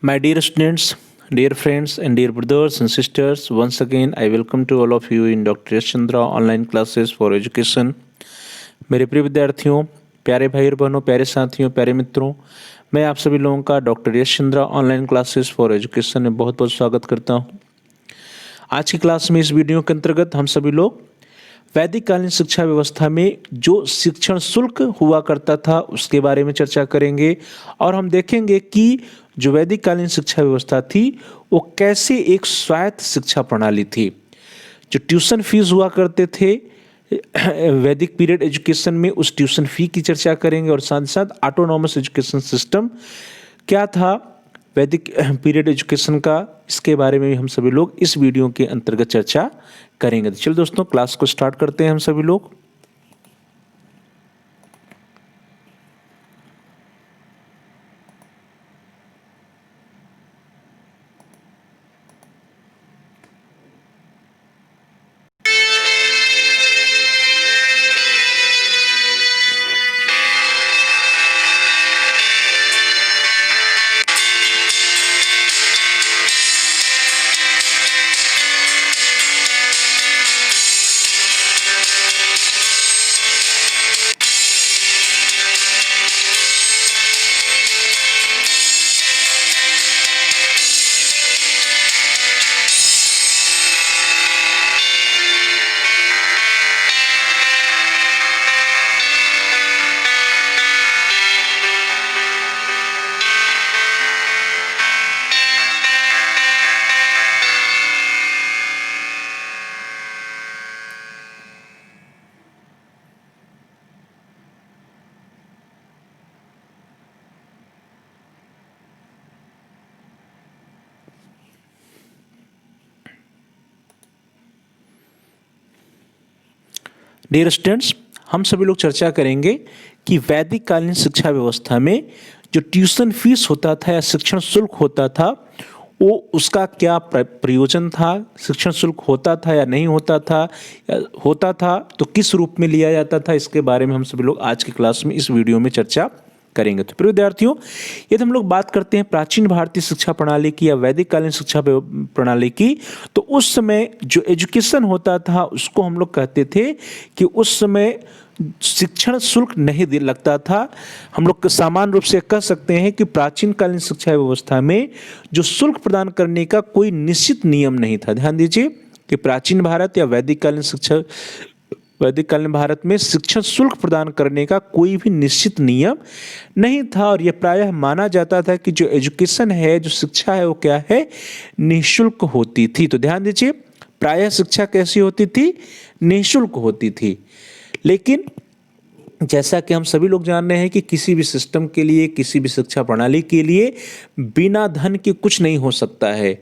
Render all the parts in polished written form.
My dear students, dear friends, and dear brothers and sisters, once again I welcome to all of you in Dr. Yash Chandra online classes for education. मेरे प्रिय विद्यार्थियों, प्यारे भाई और बहनों, प्यारे साथियों, प्यारे मित्रों, मैं आप सभी लोगों का doctor Yash Chandra online classes for education में बहुत बहुत स्वागत करता हूं। आज की क्लास में इस वीडियो के अंतर्गत हम सभी लोग वैदिक कालीन शिक्षा व्यवस्था में जो शिक्षण शुल्क हुआ करता था उसके बारे में चर्चा करेंगे और हम देखेंगे कि जो वैदिक कालीन शिक्षा व्यवस्था थी वो कैसे एक स्वायत्त शिक्षा प्रणाली थी। जो ट्यूशन फीस हुआ करते थे वैदिक पीरियड एजुकेशन में, उस ट्यूशन फी की चर्चा करेंगे और साथ ही साथ ऑटोनॉमस एजुकेशन सिस्टम क्या था वैदिक पीरियड एजुकेशन का, इसके बारे में भी हम सभी लोग इस वीडियो के अंतर्गत चर्चा करेंगे। तो चलिए दोस्तों, क्लास को स्टार्ट करते हैं हम सभी लोग। डियर स्टूडेंट्स, हम सभी लोग चर्चा करेंगे कि वैदिक कालीन शिक्षा व्यवस्था में जो ट्यूशन फीस होता था या शिक्षण शुल्क होता था वो उसका क्या प्रयोजन था, शिक्षण शुल्क होता था या नहीं होता था, या होता था तो किस रूप में लिया जाता था, इसके बारे में हम सभी लोग आज की क्लास में इस वीडियो में चर्चा करेंगे। तो प्रिय विद्यार्थियों, यदि हम लोग बात करते हैं प्राचीन भारतीय शिक्षा प्रणाली की या वैदिक कालीन शिक्षा प्रणाली की, तो उस समय जो एजुकेशन होता था उसको हम लोग कहते थे कि उस समय शिक्षण शुल्क नहीं लगता था। हम लोग सामान्य रूप से कह सकते हैं कि प्राचीन कालीन शिक्षा व्यवस्था में जो शुल्क प्रदान करने का कोई निश्चित नियम नहीं था। ध्यान दीजिए कि प्राचीन भारत या वैदिक कालीन भारत में शिक्षण शुल्क प्रदान करने का कोई भी निश्चित नियम नहीं था और यह प्रायः माना जाता था कि जो एजुकेशन है, जो शिक्षा है, वो क्या है, निःशुल्क होती थी। तो ध्यान दीजिए, प्रायः शिक्षा कैसी होती थी, निःशुल्क होती थी। लेकिन जैसा कि हम सभी लोग जान रहे हैं कि किसी भी सिस्टम के लिए, किसी भी शिक्षा प्रणाली के लिए बिना धन के कुछ नहीं हो सकता है।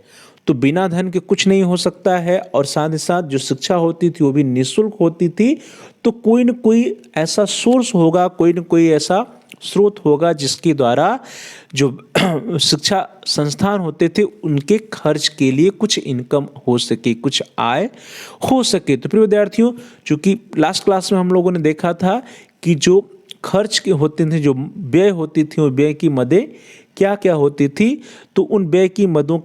तो बिना धन के कुछ नहीं हो सकता है और साथ ही साथ जो शिक्षा होती थी वो भी निःशुल्क होती थी। तो कोई न कोई ऐसा सोर्स होगा, कोई न कोई ऐसा स्रोत होगा जिसके द्वारा जो शिक्षा संस्थान होते थे उनके खर्च के लिए कुछ इनकम हो सके, कुछ आय हो सके। तो प्रिय विद्यार्थियों, चूंकि लास्ट क्लास में हम लोगों ने देखा था कि जो खर्च के होते थे, जो व्यय होती थी, वो व्यय की मदें क्या क्या होती थी, तो उन व्यय की मदों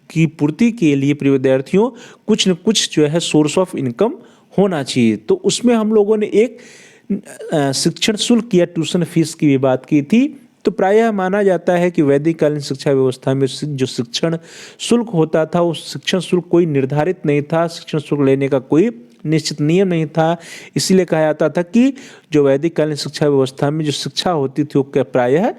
की पूर्ति के लिए प्रिय विद्यार्थियों कुछ न कुछ जो है सोर्स ऑफ इनकम होना चाहिए। तो उसमें हम लोगों ने एक शिक्षण शुल्क या ट्यूशन फीस की भी बात की थी। तो प्रायः माना जाता है कि वैदिक कालीन शिक्षा व्यवस्था में जो शिक्षण शुल्क होता था वो शिक्षण शुल्क कोई निर्धारित नहीं था, शिक्षण शुल्क लेने का कोई निश्चित नियम नहीं था। इसीलिए कहा जाता था कि जो वैदिक कालीन शिक्षा व्यवस्था में जो शिक्षा होती थी वो प्रायः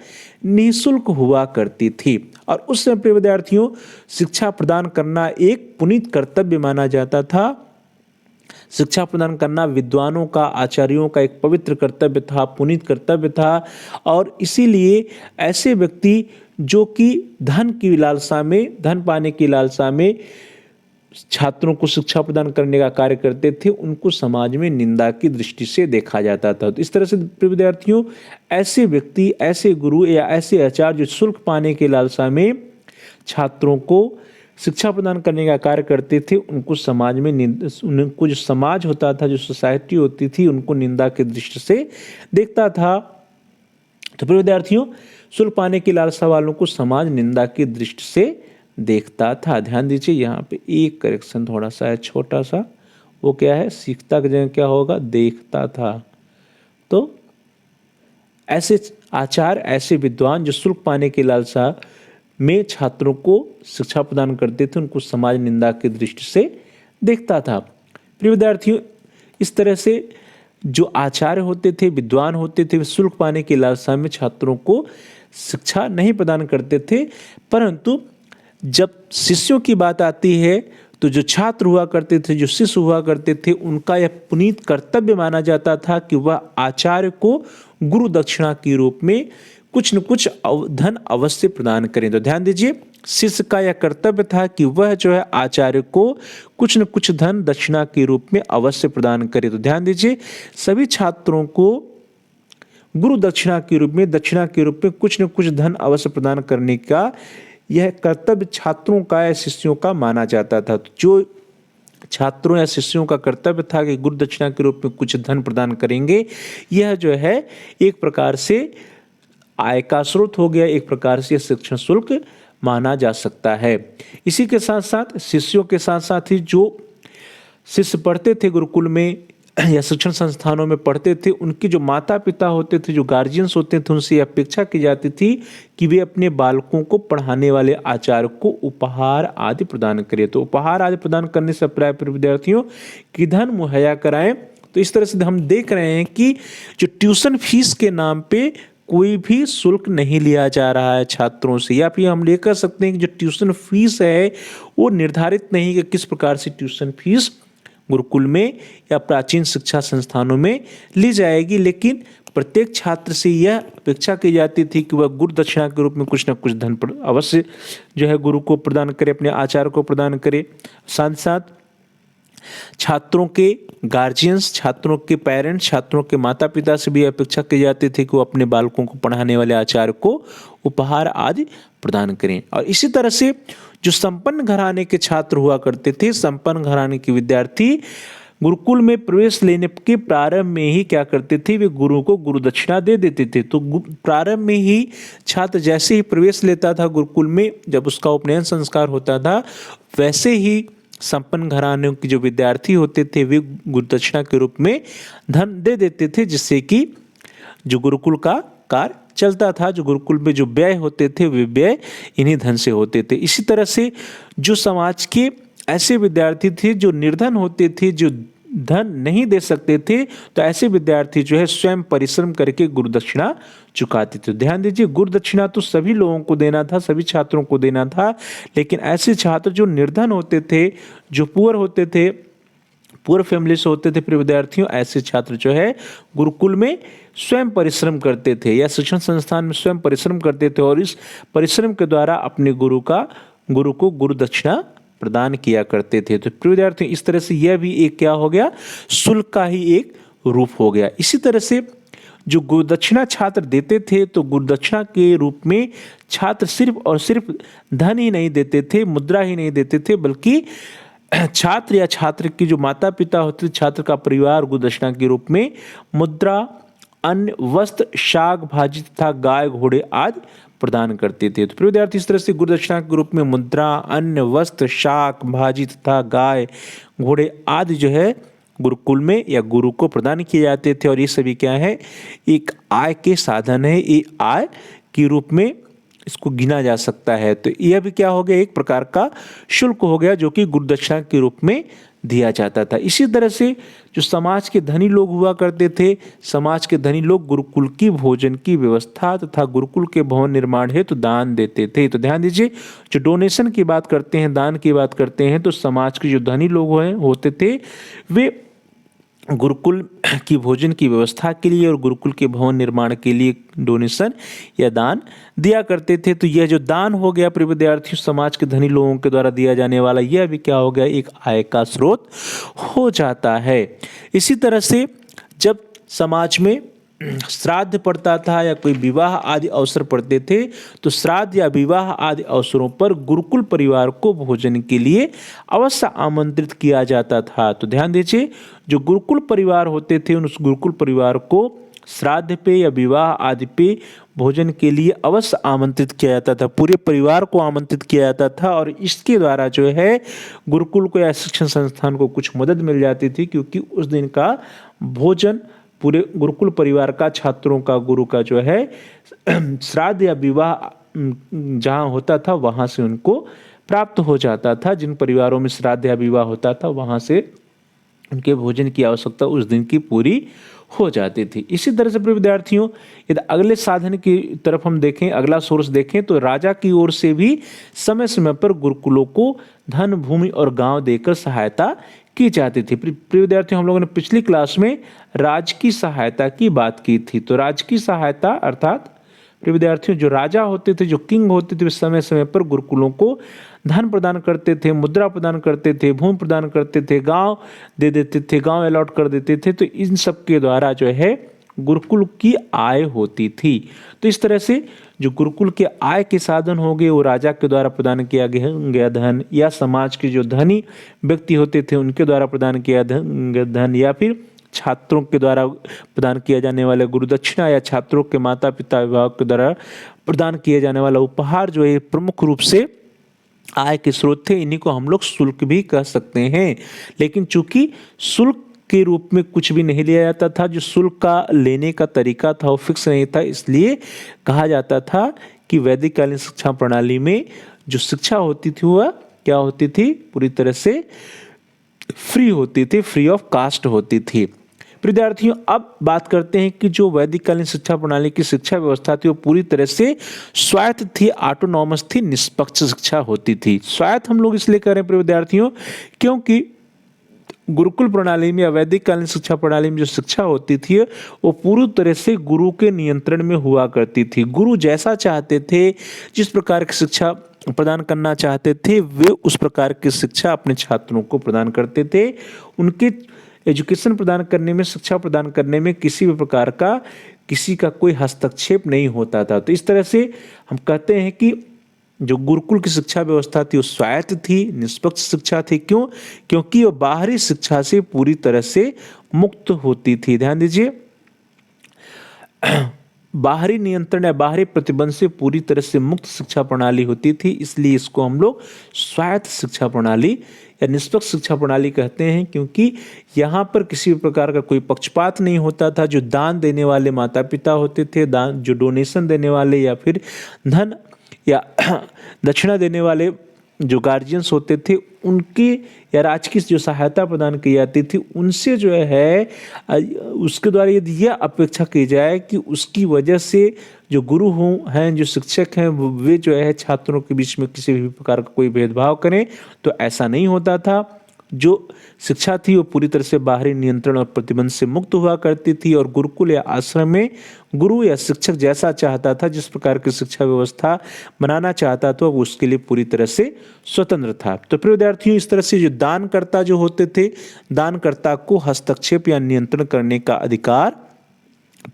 निःशुल्क हुआ करती थी। और उस समय प्रिय विद्यार्थियों, शिक्षा प्रदान करना एक पुनीत कर्तव्य माना जाता था। शिक्षा प्रदान करना विद्वानों का, आचार्यों का एक पवित्र कर्तव्य था, पुनीत कर्तव्य था। और इसीलिए ऐसे व्यक्ति जो कि धन की लालसा में, धन पाने की लालसा में छात्रों को शिक्षा प्रदान करने का कार्य करते थे, उनको समाज में निंदा की दृष्टि से देखा जाता था। तो इस तरह से प्रिय विद्यार्थियों, ऐसे व्यक्ति, ऐसे गुरु या ऐसे आचार्य जो शुल्क पाने की लालसा में छात्रों को शिक्षा प्रदान करने का कार्य करते थे, उनको समाज में उनको जो समाज होता था, जो सोसाइटी होती थी, उनको निंदा की दृष्टि से देखता था। तो प्रिय विद्यार्थियों, शुल्क पाने की लालसा वालों को समाज निंदा की दृष्टि से देखता था। ध्यान दीजिए यहाँ पे एक करेक्शन थोड़ा सा है छोटा सा, वो क्या है, सीखता की जगह क्या होगा, देखता था। तो ऐसे आचार्य, ऐसे विद्वान जो शुल्क पाने की लालसा में छात्रों को शिक्षा प्रदान करते थे, उनको समाज निंदा की दृष्टि से देखता था। प्रिय विद्यार्थियों, इस तरह से जो आचार्य होते थे, विद्वान होते थे, वे शुल्क पाने की लालसा में छात्रों को शिक्षा नहीं प्रदान करते थे, परंतु जब शिष्यों की बात आती है तो जो छात्र हुआ करते थे, जो शिष्य हुआ करते थे, उनका यह पुनीत कर्तव्य माना जाता था कि वह आचार्य को गुरु दक्षिणा के रूप में कुछ न कुछ धन अवश्य प्रदान करें। तो ध्यान दीजिए, शिष्य का यह कर्तव्य था कि वह जो है आचार्य को कुछ न कुछ धन दक्षिणा के रूप में अवश्य प्रदान करे। तो ध्यान दीजिए, सभी छात्रों को गुरु दक्षिणा के रूप में, दक्षिणा के रूप में कुछ न कुछ धन अवश्य प्रदान करने का यह कर्तव्य छात्रों का या शिष्यों का माना जाता था। तो जो छात्रों या शिष्यों का कर्तव्य था कि गुरु दक्षिणा के रूप में कुछ धन प्रदान करेंगे, यह जो है एक प्रकार से आय का स्रोत हो गया, एक प्रकार से शिक्षण शुल्क माना जा सकता है। इसी के साथ साथ शिष्यों के साथ साथ ही जो शिष्य पढ़ते थे गुरुकुल में या शिक्षण संस्थानों में पढ़ते थे, उनके जो माता पिता होते थे, जो गार्जियंस होते थे, उनसे अपेक्षा की जाती थी कि वे अपने बालकों को पढ़ाने वाले आचार्य को उपहार आदि प्रदान करें। तो उपहार आदि प्रदान करने से अभिप्राय विद्यार्थियों की धन मुहैया कराएं। तो इस तरह से हम देख रहे हैं कि जो ट्यूशन फीस के नाम पे कोई भी शुल्क नहीं लिया जा रहा है छात्रों से, या फिर हम ये कह सकते हैं कि जो ट्यूशन फीस है वो निर्धारित नहीं कि किस प्रकार से ट्यूशन फीस गुरुकुल में या प्राचीन शिक्षा संस्थानों में ली जाएगी, लेकिन प्रत्येक छात्र से यह अपेक्षा की जाती थी कि वह गुरु दक्षिणा के रूप में कुछ न कुछ धन अवश्य जो है गुरु को प्रदान करे, अपने आचार्य को प्रदान करे। साथ साथ छात्रों के गार्जियंस, छात्रों के पेरेंट्स, छात्रों के माता पिता से भी अपेक्षा की जाती थी कि वो अपने बालकों को पढ़ाने वाले आचार्य को उपहार आदि प्रदान करें। और इसी तरह से जो संपन्न घराने के छात्र हुआ करते थे, संपन्न घराने के विद्यार्थी गुरुकुल में प्रवेश लेने के प्रारंभ में ही क्या करते थे, वे गुरु को गुरु दक्षिणा दे देते थे। तो प्रारंभ में ही छात्र जैसे ही प्रवेश लेता था गुरुकुल में, जब उसका उपनयन संस्कार होता था, वैसे ही संपन्न घरानों के जो विद्यार्थी होते थे वे गुरु दक्षिणा के रूप में धन दे देते थे, जिससे कि जो गुरुकुल का कार्य चलता था, जो गुरुकुल में जो व्यय होते थे वे व्यय इन्हीं धन से होते थे। इसी तरह से जो समाज के ऐसे विद्यार्थी थे जो निर्धन होते थे, जो धन नहीं दे सकते थे, तो ऐसे विद्यार्थी जो है स्वयं परिश्रम करके गुरु दक्षिणा चुकाते थे। ध्यान दीजिए, गुरु दक्षिणा तो सभी लोगों को देना था, सभी छात्रों को देना था, लेकिन ऐसे छात्र जो निर्धन होते थे, जो पुअर होते थे, पुअर फैमिली से होते थे प्रिय विद्यार्थियों, ऐसे छात्र जो है गुरुकुल में स्वयं परिश्रम करते थे या शिक्षण संस्थान में स्वयं परिश्रम करते थे, और इस परिश्रम के द्वारा अपने गुरु को गुरु दक्षिणा प्रदान किया करते थे। तो प्रिय विद्यार्थियों, इस तरह से यह भी एक क्या हो गया, शुल्क का ही एक रूप हो गया। इसी तरह से जो गुरुदक्षिणा छात्र देते थे, तो गुरुदक्षिणा के रूप में छात्र सिर्फ और सिर्फ धन ही नहीं देते थे, मुद्रा ही नहीं देते थे, बल्कि छात्र या छात्र के जो माता पिता होते थे, छात्र का परिवार गुरुदक्षिणा के रूप में मुद्रा, अन्न, वस्त्र, शाक भाजी तथा गाय घोड़े आदि प्रदान करते थे। तो प्रिय विद्यार्थी, इस तरह से गुरुदक्षिणा के रूप में मुद्रा, अन्न, वस्त्र, शाक भाजी तथा गाय घोड़े आदि जो है गुरुकुल में या गुरु को प्रदान किए जाते थे, और ये सभी क्या है, एक आय के साधन है, ये आय के रूप में इसको गिना जा सकता है। तो यह भी क्या हो गया, एक प्रकार का शुल्क हो गया जो कि गुरुदक्षिणा के रूप में दिया जाता था। इसी तरह से जो समाज के धनी लोग हुआ करते थे, समाज के धनी लोग गुरुकुल की भोजन की व्यवस्था तथा गुरुकुल के भवन निर्माण हेतु दान देते थे। तो ध्यान दीजिए, जो डोनेशन की बात करते हैं, दान की बात करते हैं, तो समाज के जो धनी लोग होते थे वे गुरुकुल की भोजन की व्यवस्था के लिए और गुरुकुल के भवन निर्माण के लिए डोनेशन या दान दिया करते थे। तो यह जो दान हो गया प्रिय विद्यार्थियों, समाज के धनी लोगों के द्वारा दिया जाने वाला, यह भी क्या हो गया, एक आय का स्रोत हो जाता है। इसी तरह से जब समाज में श्राद्ध पड़ता था या कोई विवाह आदि अवसर पड़ते थे, तो श्राद्ध या विवाह आदि अवसरों पर गुरुकुल परिवार को भोजन के लिए अवश्य आमंत्रित किया जाता था। तो ध्यान दीजिए, जो गुरुकुल परिवार होते थे, उस गुरुकुल परिवार को श्राद्ध पे या विवाह आदि पे भोजन के लिए अवश्य आमंत्रित किया जाता था, पूरे परिवार को आमंत्रित किया जाता था और इसके द्वारा जो है गुरुकुल को या शिक्षण संस्थान को कुछ मदद मिल जाती थी, क्योंकि उस दिन का भोजन पूरे गुरुकुल परिवार का, छात्रों का, गुरु का जो है श्राद्ध या विवाह जहाँ होता था वहाँ से उनको प्राप्त हो जाता था। जिन परिवारों में श्राद्ध या विवाह होता था वहाँ से उनके भोजन की आवश्यकता उस दिन की पूरी हो जाती थी। इसी तरह से प्रिय विद्यार्थियों, यदि अगले साधन की तरफ हम देखें, अगला सोर्स देखें, तो राजा की ओर से भी समय समय पर गुरुकुलों को धन, भूमि और गांव देकर सहायता की जाती थी। प्रिय विद्यार्थियों, हम लोगों ने पिछली क्लास में राजकीय सहायता की बात की थी। तो राजकीय सहायता अर्थात प्रिय विद्यार्थियों, जो राजा होते थे, जो किंग होते थे, वे समय समय पर गुरुकुलों को धन प्रदान करते थे, मुद्रा प्रदान करते थे, भूमि प्रदान करते थे, गांव दे देते थे, गांव अलॉट कर देते थे। तो इन सब के द्वारा जो है गुरुकुल की आय होती थी। तो इस तरह से जो गुरुकुल के आय के साधन हो गए वो राजा के द्वारा प्रदान किया गया धन, या समाज के जो धनी व्यक्ति होते थे उनके द्वारा प्रदान किया धन, या फिर छात्रों के द्वारा प्रदान किया जाने वाला गुरुदक्षिणा, या छात्रों के माता पिता विभाग के द्वारा प्रदान किया जाने वाला उपहार जो है प्रमुख रूप से आय के स्रोत थे। इन्हीं को हम लोग शुल्क भी कह सकते हैं। लेकिन चूंकि शुल्क के रूप में कुछ भी नहीं लिया जाता था, जो शुल्क का लेने का तरीका था वो फिक्स नहीं था, इसलिए कहा जाता था कि वैदिक कालीन शिक्षा प्रणाली में जो शिक्षा होती थी वह क्या होती थी, पूरी तरह से फ्री होती थी, फ्री ऑफ कास्ट होती थी। विद्यार्थियों, अब बात करते हैं कि जो वैदिक कालीन शिक्षा प्रणाली की शिक्षा व्यवस्था थी वो पूरी तरह से स्वायत्त थी, ऑटोनॉमस थी, निष्पक्ष शिक्षा होती थी। स्वायत्त हम लोग इसलिए कह रहे हैं विद्यार्थियों क्योंकि गुरुकुल प्रणाली में या वैदिक कालीन शिक्षा प्रणाली में जो शिक्षा होती थी वो पूरी तरह से गुरु के नियंत्रण में हुआ करती थी। गुरु जैसा चाहते थे, जिस प्रकार की शिक्षा प्रदान करना चाहते थे, वे उस प्रकार की शिक्षा अपने छात्रों को प्रदान करते थे। उनके एजुकेशन प्रदान करने में, शिक्षा प्रदान करने में किसी भी प्रकार का किसी का कोई हस्तक्षेप नहीं होता था। तो इस तरह से हम कहते हैं कि जो गुरुकुल की शिक्षा व्यवस्था थी वो स्वायत्त थी, निष्पक्ष शिक्षा थी। क्यों? क्योंकि वो बाहरी शिक्षा से पूरी तरह से मुक्त होती थी। ध्यान दीजिए, बाहरी नियंत्रण या बाहरी प्रतिबंध से पूरी तरह से मुक्त शिक्षा प्रणाली होती थी, इसलिए इसको हम लोग स्वायत्त शिक्षा प्रणाली या निष्पक्ष शिक्षा प्रणाली कहते हैं। क्योंकि यहाँ पर किसी भी प्रकार का कोई पक्षपात नहीं होता था। जो दान देने वाले माता पिता होते थे, दान जो डोनेशन देने वाले या फिर धन या दक्षिणा देने वाले जो गार्जियंस होते थे, उनकी या राजकीय जो सहायता प्रदान की जाती थी, उनसे जो है उसके द्वारा यदि यह अपेक्षा की जाए कि उसकी वजह से जो गुरु हैं, जो शिक्षक हैं, वे जो है छात्रों के बीच में किसी भी प्रकार का कोई भेदभाव करें, तो ऐसा नहीं होता था। जो शिक्षा थी वो पूरी तरह से बाहरी नियंत्रण और प्रतिबंध से मुक्त हुआ करती थी और गुरुकुल या आश्रम में गुरु या शिक्षक जैसा चाहता था, जिस प्रकार की शिक्षा व्यवस्था बनाना चाहता था, वो उसके लिए पूरी तरह से स्वतंत्र था। तो प्रिय विद्यार्थियों, इस तरह से जो दानकर्ता जो होते थे, दानकर्ता को हस्तक्षेप या नियंत्रण करने का अधिकार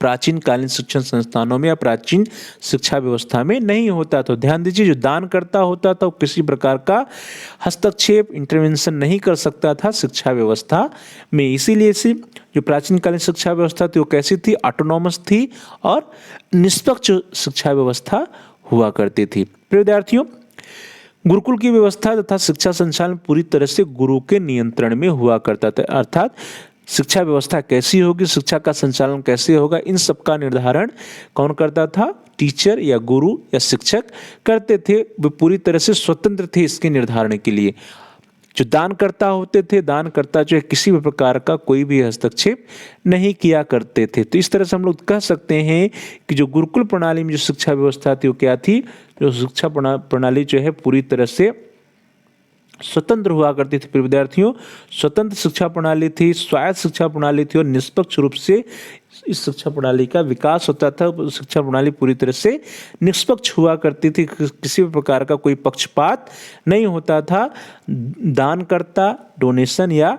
प्राचीन कालीन शिक्षण संस्थानों में या प्राचीन शिक्षा व्यवस्था में नहीं होता। तो ध्यान दीजिए, जो दानकर्ता होता था वो किसी प्रकार का हस्तक्षेप, इंटरवेंशन नहीं कर सकता था शिक्षा व्यवस्था में। इसीलिए से जो प्राचीन कालीन शिक्षा व्यवस्था थी वो कैसी थी, ऑटोनॉमस थी और निष्पक्ष शिक्षा व्यवस्था हुआ करती थी। प्रिय विद्यार्थियों, गुरुकुल की व्यवस्था तथा शिक्षा संचालन पूरी तरह से गुरु के नियंत्रण में हुआ करता था। अर्थात शिक्षा व्यवस्था कैसी होगी, शिक्षा का संचालन कैसे होगा, इन सब का निर्धारण कौन करता था? टीचर या गुरु या शिक्षक करते थे। वे पूरी तरह से स्वतंत्र थे इसके निर्धारण के लिए। जो दानकर्ता होते थे, दानकर्ता जो है किसी भी प्रकार का कोई भी हस्तक्षेप नहीं किया करते थे। तो इस तरह से हम लोग कह सकते हैं कि जो गुरुकुल प्रणाली में जो शिक्षा व्यवस्था थी वो क्या थी? जो शिक्षा प्रणाली जो है पूरी तरह से स्वतंत्र हुआ करती थी। विद्यार्थियों, स्वतंत्र शिक्षा प्रणाली थी, स्वायत्त शिक्षा प्रणाली थी और निष्पक्ष रूप से इस शिक्षा प्रणाली का विकास होता था। शिक्षा प्रणाली पूरी तरह से निष्पक्ष हुआ करती थी, किसी भी प्रकार का कोई पक्षपात नहीं होता था। दानकर्ता डोनेशन या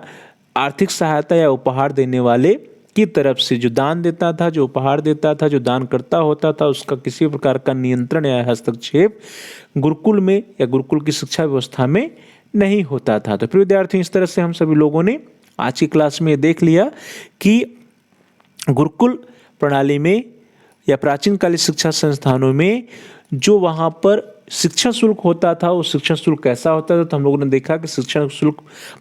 आर्थिक सहायता या उपहार देने वाले की तरफ से जो दान देता था, जो उपहार देता था, जो दानकर्ता होता था, उसका किसी प्रकार का नियंत्रण या हस्तक्षेप गुरुकुल में या गुरुकुल की शिक्षा व्यवस्था में नहीं होता था। तो प्रिय विद्यार्थियों, इस तरह से हम सभी लोगों ने आज की क्लास में देख लिया कि गुरुकुल प्रणाली में या प्राचीन कालीन शिक्षा संस्थानों में जो वहाँ पर शिक्षा शुल्क होता था, वो शिक्षा शुल्क कैसा होता था, तो हम लोगों ने देखा कि शिक्षा शुल्क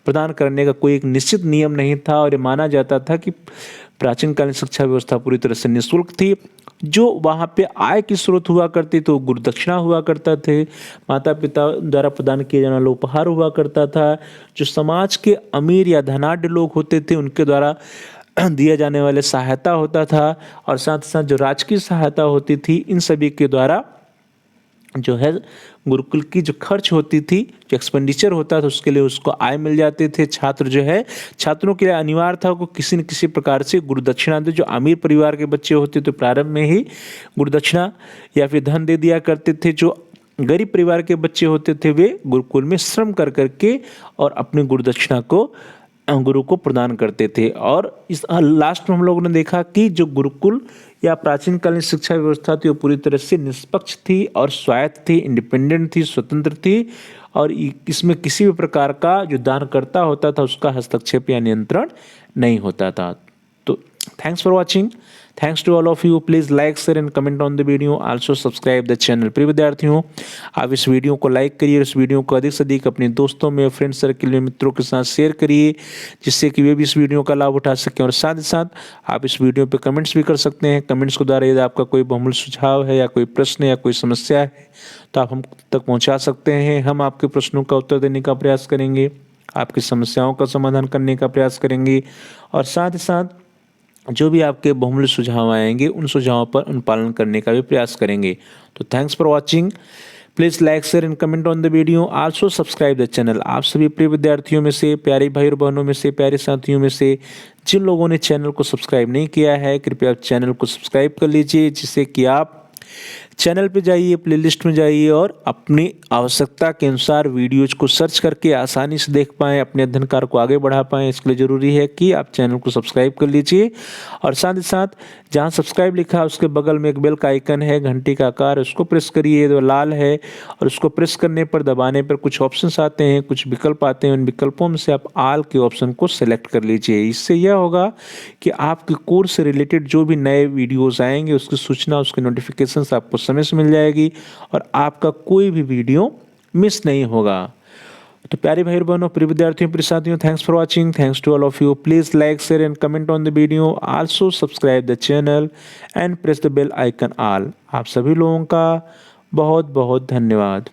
प्रदान करने का कोई एक निश्चित नियम नहीं था और ये माना जाता था कि प्राचीन कालीन शिक्षा व्यवस्था पूरी तरह से निःशुल्क थी। जो वहाँ पे आय की स्रोत हुआ करती तो गुरु दक्षिणा हुआ करता थे, माता पिता द्वारा प्रदान किया जाने वाला उपहार हुआ करता था, जो समाज के अमीर या धनाढ्य लोग होते थे उनके द्वारा दिया जाने वाले सहायता होता था, और साथ ही साथ जो राजकीय सहायता होती थी, इन सभी के द्वारा जो है गुरुकुल की जो खर्च होती थी, जो एक्सपेंडिचर होता था, उसके लिए उसको आय मिल जाते थे। छात्र जो है, छात्रों के लिए अनिवार्य था को किसी न किसी प्रकार से गुरु दक्षिणा दे। जो अमीर परिवार के बच्चे होते तो प्रारंभ में ही गुरु दक्षिणा या फिर धन दे दिया करते थे। जो गरीब परिवार के बच्चे होते थे वे गुरुकुल में श्रम कर करके और अपनी गुरु दक्षिणा को गुरु को प्रदान करते थे। और इस लास्ट में हम लोगों ने देखा कि जो गुरुकुल या प्राचीन कालीन शिक्षा व्यवस्था थी वो पूरी तरह से निष्पक्ष थी और स्वायत्त थी, इंडिपेंडेंट थी, स्वतंत्र थी, और इसमें किसी भी प्रकार का जो दानकर्ता होता था उसका हस्तक्षेप या नियंत्रण नहीं होता था। तो thanks for watching, thanks to all of you. Please like share and comment on the video, also subscribe the channel. प्रिय विद्यार्थियों, आप इस वीडियो को लाइक करिए और इस वीडियो को अधिक से अधिक अपने दोस्तों में, फ्रेंड सर्किल में, मित्रों के साथ शेयर करिए, जिससे कि वे भी इस वीडियो का लाभ उठा सकें। और साथ ही साथ आप इस वीडियो पर कमेंट्स भी कर सकते हैं। कमेंट्स के द्वारा यदि आपका कोई बहुमूल्य सुझाव है या कोई प्रश्न या कोई समस्या है तो आप हम तक पहुँचा सकते हैं। हम आपके प्रश्नों का उत्तर देने का प्रयास करेंगे, आपकी समस्याओं का समाधान करने का प्रयास करेंगे, और साथ ही साथ जो भी आपके बहुमूल्य सुझाव आएंगे उन सुझावों पर अनुपालन करने का भी प्रयास करेंगे। तो thanks for watching. Please like share and comment on the video, also subscribe the channel. आप सभी प्रिय विद्यार्थियों में से, प्यारे भाई और बहनों में से, प्यारे साथियों में से जिन लोगों ने चैनल को सब्सक्राइब नहीं किया है, कृपया चैनल को सब्सक्राइब कर लीजिए, जिससे कि आप चैनल पे जाइए, प्लेलिस्ट में जाइए और अपनी आवश्यकता के अनुसार वीडियोज को सर्च करके आसानी से देख पाएँ, अपने अध्ययन कार्य को आगे बढ़ा पाएँ। इसके लिए ज़रूरी है कि आप चैनल को सब्सक्राइब कर लीजिए, और साथ ही साथ जहाँ सब्सक्राइब लिखा है उसके बगल में एक बेल का आइकन है घंटी का आकार, उसको प्रेस करिए, वो लाल है, और उसको प्रेस करने पर, दबाने पर कुछ ऑप्शंस आते हैं, कुछ विकल्प आते हैं। उन विकल्पों में से आप ऑल के ऑप्शन को सिलेक्ट कर लीजिए। इससे यह होगा कि आपके कोर्स से रिलेटेड जो भी नए वीडियोज़ आएंगे उसकी सूचना, उसके नोटिफिकेशन आपको समय से मिल जाएगी और आपका कोई भी वीडियो मिस नहीं होगा। तो प्यारे भाई बहनों, प्रिय विद्यार्थियों, प्रिय साथियों, thanks for watching, thanks to all of you. Please like share and comment on the video, also subscribe the channel and press the bell icon all. आप सभी लोगों का बहुत बहुत धन्यवाद।